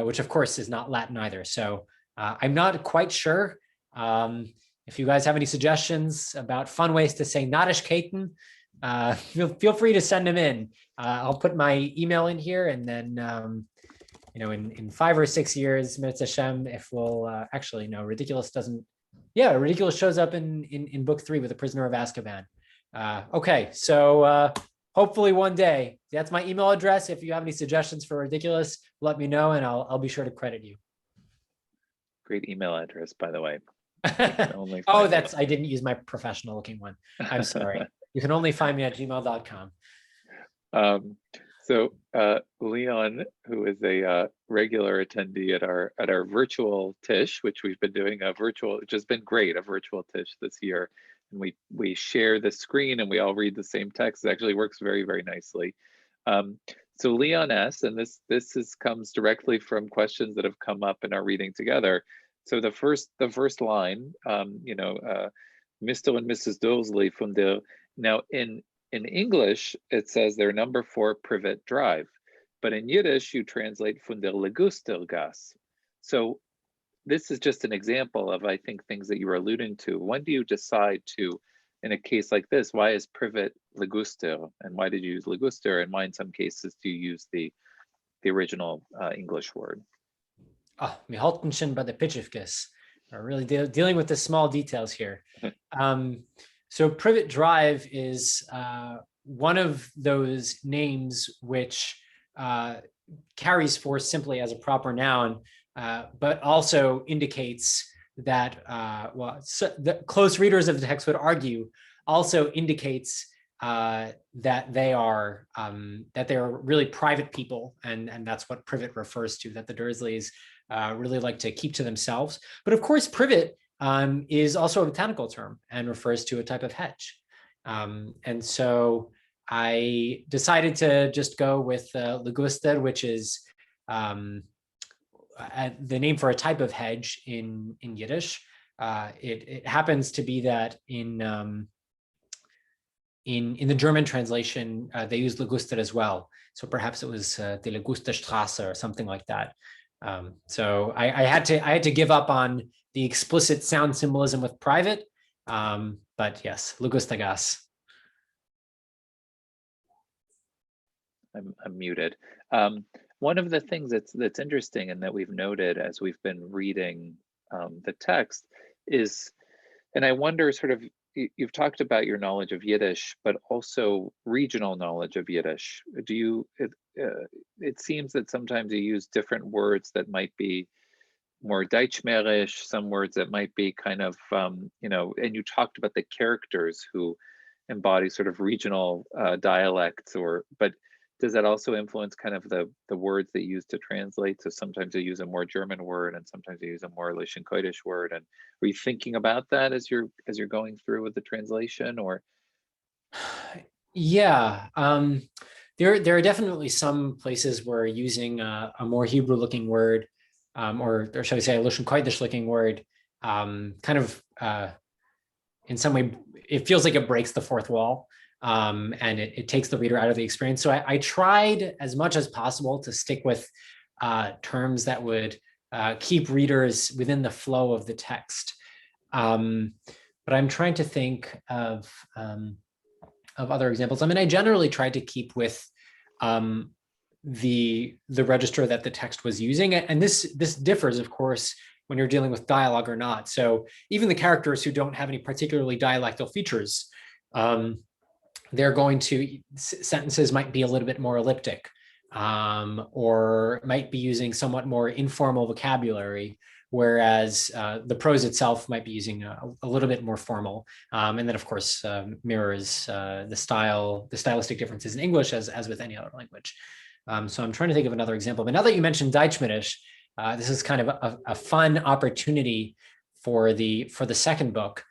which of course is not Latin either. So I'm not quite sure. If you guys have any suggestions about fun ways to say Nadish-Katen, feel free to send them in. I'll put my email in here, and then in 5 or 6 years, Mitzvah Hashem, if we'll actually no, Ridiculous doesn't. Yeah, Ridiculous shows up in book 3 with the Prisoner of Azkaban. Okay, so hopefully one day. That's my email address. If you have any suggestions for Ridiculous, let me know, and I'll be sure to credit you. Great email address, by the way. Oh, I didn't use my professional looking one. I'm sorry. You can only find me at gmail.com. So Leon, who is a regular attendee at our virtual Tish, which we've been doing which has been great, a virtual Tish this year, and we share the screen and we all read the same text. It actually works very, very nicely. So Leon asks, and this comes directly from questions that have come up in our reading together. So the first line, Mr. and Mrs. Dursley from the, now in English, it says they're number 4 Privet Drive, but in Yiddish, you translate von der Legustergasse. So this is just an example of, I think, things that you were alluding to. When do you decide to, in a case like this, why is Privet Leguster, and why did you use Leguster, and why in some cases do you use the original English word? We halten schon bei the Pitchifkis. We're really dealing with the small details here. So Privet Drive is one of those names which carries force simply as a proper noun, but also indicates that, the close readers of the text would argue, also indicates that they are really private people, and that's what privet refers to, that the Dursleys really like to keep to themselves. But of course, privet is also a botanical term and refers to a type of hedge. And so I decided to just go with Liguster, which is the name for a type of hedge in Yiddish. It happens to be that in the German translation, they use Liguster as well. So perhaps it was the Ligusterstraße or something like that. So I had to give up on the explicit sound symbolism with private, but yes, Ligustergasse. I'm muted. One of the things that's interesting and that we've noted as we've been reading the text is, and I wonder, sort of, you've talked about your knowledge of Yiddish, but also regional knowledge of Yiddish. Do you? It seems that sometimes you use different words that might be more Deutschmerisch, some words that might be kind of, and you talked about the characters who embody sort of regional dialects, but does that also influence kind of the words that you use to translate? So sometimes you use a more German word, and sometimes you use a more Lishon Kodesh word. And are you thinking about that as you're going through with the translation, or? Yeah, there are definitely some places where using a more Hebrew-looking word, or shall we say a Lishon Kodesh-looking word, kind of in some way it feels like it breaks the fourth wall. And it takes the reader out of the experience. So I tried as much as possible to stick with terms that would keep readers within the flow of the text. But I'm trying to think of other examples. I mean, I generally tried to keep with the register that the text was using, and this differs, of course, when you're dealing with dialogue or not. So even the characters who don't have any particularly dialectal features, they're going to, sentences might be a little bit more elliptic, or might be using somewhat more informal vocabulary, whereas the prose itself might be using a little bit more formal. And then, of course, mirrors the stylistic differences in English as with any other language. So I'm trying to think of another example. But now that you mentioned Deutschmedisch, this is kind of a fun opportunity for the second book.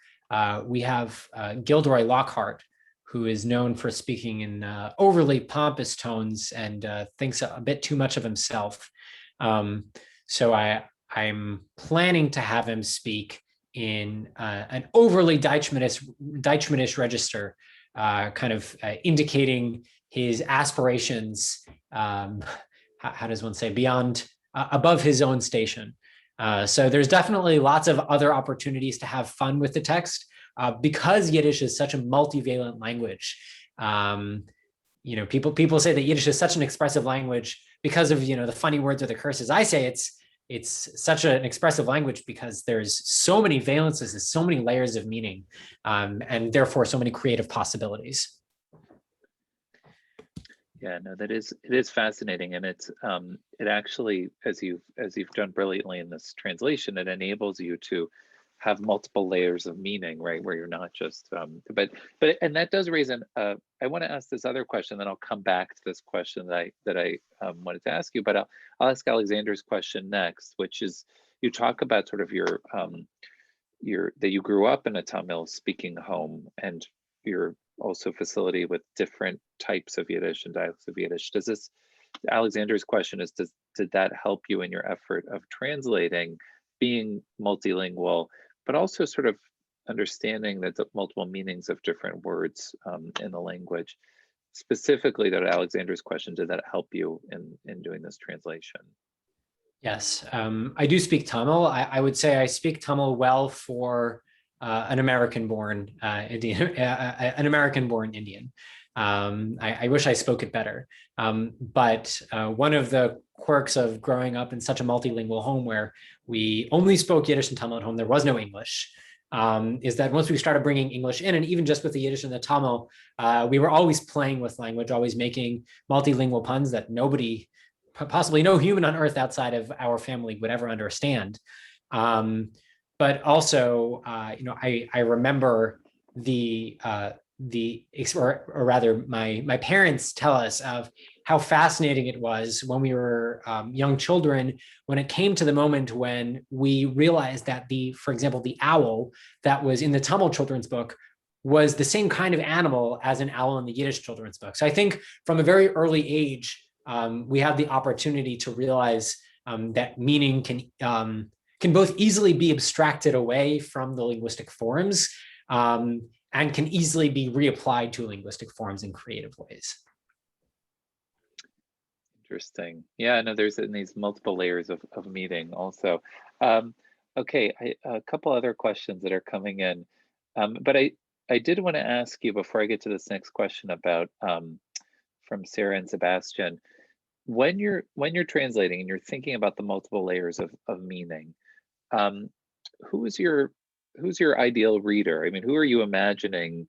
We have Gilderoy Lockhart, who is known for speaking in overly pompous tones and thinks a bit too much of himself. So I'm planning to have him speak in an overly Deutschmedisch register, kind of indicating his aspirations, how does one say, beyond, above his own station. So there's definitely lots of other opportunities to have fun with the text, because Yiddish is such a multivalent language. People say that Yiddish is such an expressive language because of the funny words or the curses. I say it's such an expressive language because there's so many valences, there's so many layers of meaning, and therefore so many creative possibilities. Yeah, no, it is fascinating, and it actually, as you've done brilliantly in this translation, it enables you to have multiple layers of meaning, right? Where you're not just, and that does raise I want to ask this other question, then I'll come back to this question that I wanted to ask you, but I'll ask Alexander's question next, which is, you talk about sort of your that you grew up in a Tamil-speaking home, and your also facility with different types of Yiddish and dialects of Yiddish. Alexander's question is, did that help you in your effort of translating, being multilingual, but also sort of understanding that the multiple meanings of different words in the language? Specifically, that Alexander's question, did that help you in doing this translation? Yes, I do speak Tamil. I would say I speak Tamil well for an American-born Indian. I wish I spoke it better. But one of the quirks of growing up in such a multilingual home where we only spoke Yiddish and Tamil at home, there was no English, is that once we started bringing English in, and even just with the Yiddish and the Tamil, we were always playing with language, always making multilingual puns that nobody, possibly no human on earth outside of our family, would ever understand. But also, I remember or rather my parents tell us of how fascinating it was when we were young children, when it came to the moment when we realized that for example, the owl that was in the Tamil children's book was the same kind of animal as an owl in the Yiddish children's book. So I think from a very early age, we have the opportunity to realize that meaning can both easily be abstracted away from the linguistic forms, and can easily be reapplied to linguistic forms in creative ways. Interesting. Yeah, no, there's these multiple layers of meaning also. Okay, a couple other questions that are coming in, but I did want to ask you before I get to this next question about from Sarah and Sebastian, when you're translating and you're thinking about the multiple layers of meaning, who's your ideal reader? I mean, who are you imagining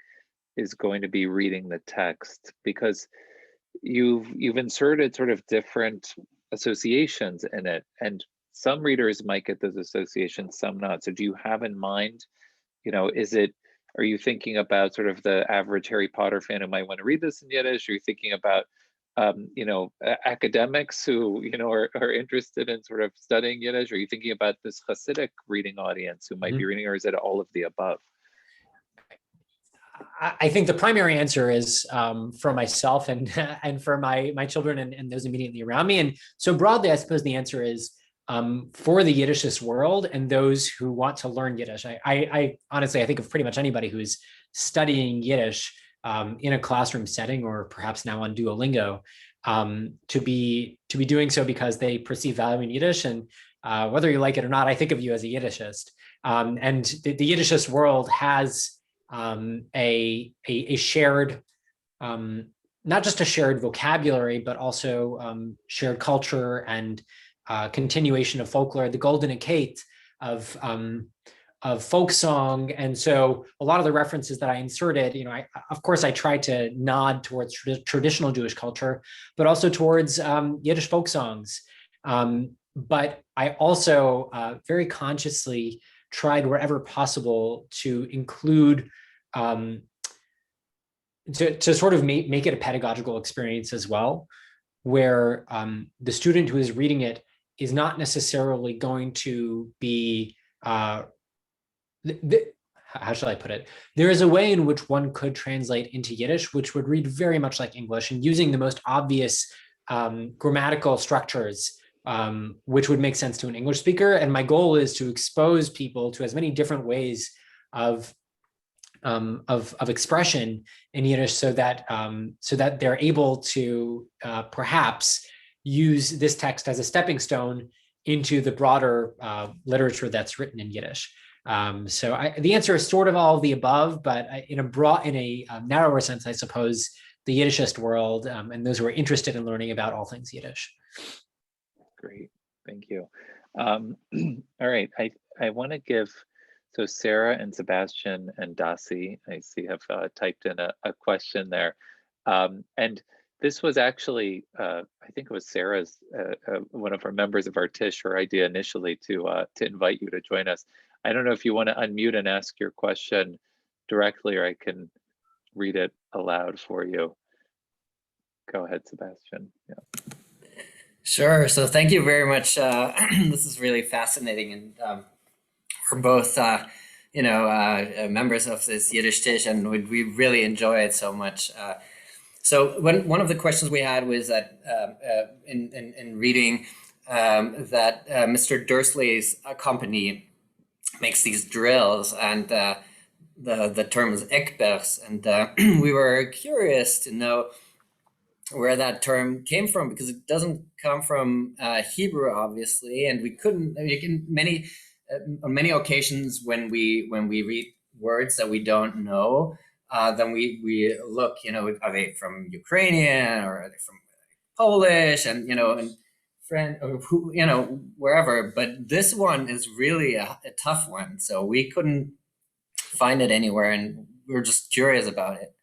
is going to be reading the text? Because you've inserted sort of different associations in it, and some readers might get those associations, some not. So do you have in mind, are you thinking about sort of the average Harry Potter fan who might want to read this in Yiddish? Are you thinking about academics who are interested in sort of studying Yiddish? Are you thinking about this Hasidic reading audience who might be reading, or is it all of the above? I think the primary answer is for myself and for my children and those immediately around me. And so broadly, I suppose the answer is for the Yiddishist world and those who want to learn Yiddish. I honestly, I think of pretty much anybody who's studying Yiddish in a classroom setting, or perhaps now on Duolingo, to be doing so because they perceive value in Yiddish. And whether you like it or not, I think of you as a Yiddishist. And the Yiddishist world has a shared, not just a shared vocabulary, but also shared culture and continuation of folklore, the golden Akate of folk song. And so a lot of the references that I inserted, of course, I tried to nod towards traditional Jewish culture, but also towards Yiddish folk songs. But I also very consciously tried wherever possible to include, to sort of make it a pedagogical experience as well. where the student who is reading it is not necessarily going to be, how shall I put it? There is a way in which one could translate into Yiddish, which would read very much like English and using the most obvious grammatical structures, which would make sense to an English speaker. And my goal is to expose people to as many different ways of expression in Yiddish, so that they're able to perhaps use this text as a stepping stone into the broader literature that's written in Yiddish. So the answer is sort of all of the above, but in a narrower sense, I suppose, the Yiddishist world and those who are interested in learning about all things Yiddish. Great, thank you. All right, I want to give, so Sarah and Sebastian and Dasi, I see, have typed in a question there. And this was actually, I think it was Sarah's, one of our members of our Tish, her idea initially to invite you to join us. I don't know if you want to unmute and ask your question directly, or I can read it aloud for you. Go ahead, Sebastian. Yeah. Sure. So thank you very much. This is really fascinating, and we're both, members of this Yiddish Tish, and we really enjoy it so much. So one of the questions we had was that in reading that Mr. Dursley's company makes these drills, and the term is Eekbergs, and we were curious to know where that term came from, because it doesn't come from Hebrew, obviously, and we couldn't. On many occasions when we read words that we don't know, then we look, are they from Ukrainian, or are they from Polish, and and French, or who, wherever. But this one is really a tough one, so we couldn't find it anywhere, and we were just curious about it.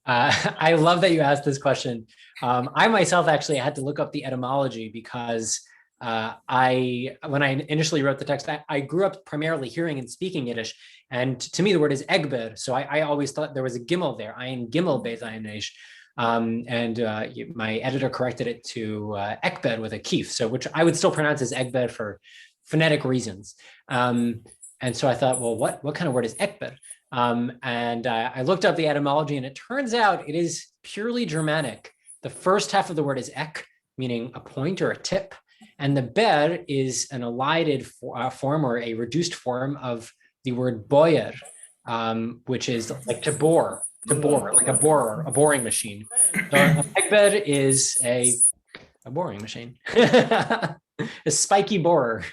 I love that you asked this question. I myself actually had to look up the etymology, because when I initially wrote the text, I grew up primarily hearing and speaking Yiddish, and to me the word is Egber, so I always thought there was a gimel there, ayin gimel beis ayin resh, and my editor corrected it to Ekber with a kif, so which I would still pronounce as Egber for phonetic reasons. And so I thought, well, what kind of word is Ekber? And I looked up the etymology, and it turns out it is purely Germanic. The first half of the word is ek, meaning a point or a tip, and the ber is an elided form, or a reduced form of the word boyer, which is like to bore, like a borer, a boring machine. So ekber is a boring machine, a spiky borer.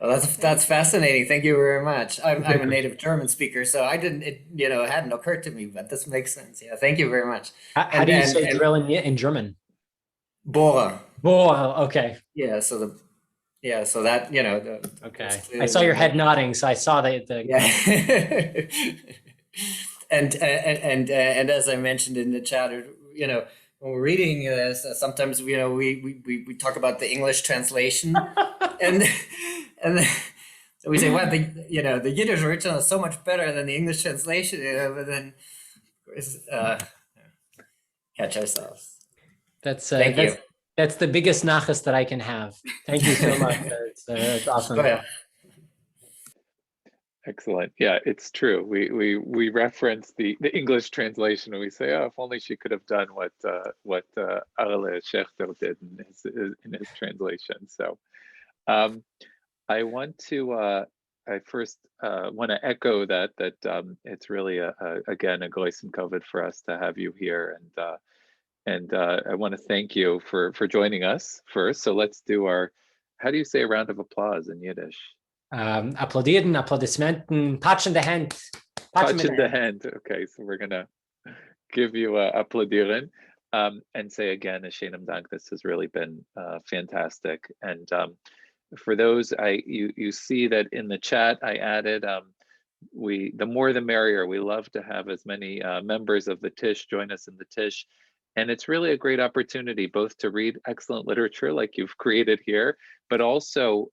Well, that's fascinating. Thank you very much. I'm a native German speaker, so it hadn't occurred to me, but this makes sense. Yeah, thank you very much. How do you say drill in German? Bohrer. Bohrer. Okay. Yeah. So that okay. I saw your head nodding, so I saw that. Yeah. and as I mentioned in the chat, when we're reading this, sometimes we talk about the English translation, and so we say, well, the Yiddish original is so much better than the English translation, but then catch ourselves. That's the biggest nachas that I can have. Thank you so much. It's awesome. Oh, yeah. Excellent. Yeah, it's true. We reference the English translation, and we say, oh, if only she could have done what Arele Schaechter did in his translation. So I want to I first want to echo that it's really again a gloisen COVID for us to have you here, and I want to thank you for joining us first. So let's do how do you say a round of applause in Yiddish? Applaudieren, Applaudissementen, patch in the hand. Patch in the hand. Okay, so we're gonna give you applaudieren, and say again, Hashem Dank. This has really been fantastic. And for those, you see that in the chat I added, the more the merrier. We love to have as many members of the Tish join us in the Tish. And it's really a great opportunity both to read excellent literature like you've created here, but also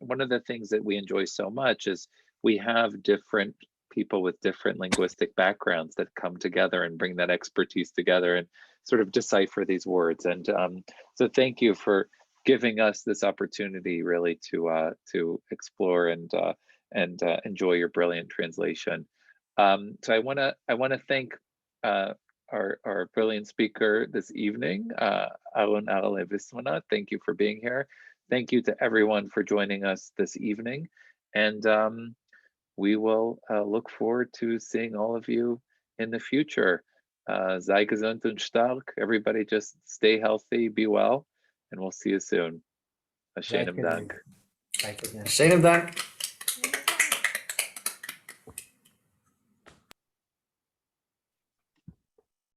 one of the things that we enjoy so much is we have different people with different linguistic backgrounds that come together and bring that expertise together. And sort of decipher these words. And so thank you for giving us this opportunity really to explore and enjoy your brilliant translation. So I want to thank our brilliant speaker this evening, Arun Arele Viswanath. Thank you for being here. Thank you to everyone for joining us this evening, and we will look forward to seeing all of you in the future. Sei gesund und stark. Everybody just stay healthy, be well, and we'll see you soon. Schönen Dank. Schönen Dank.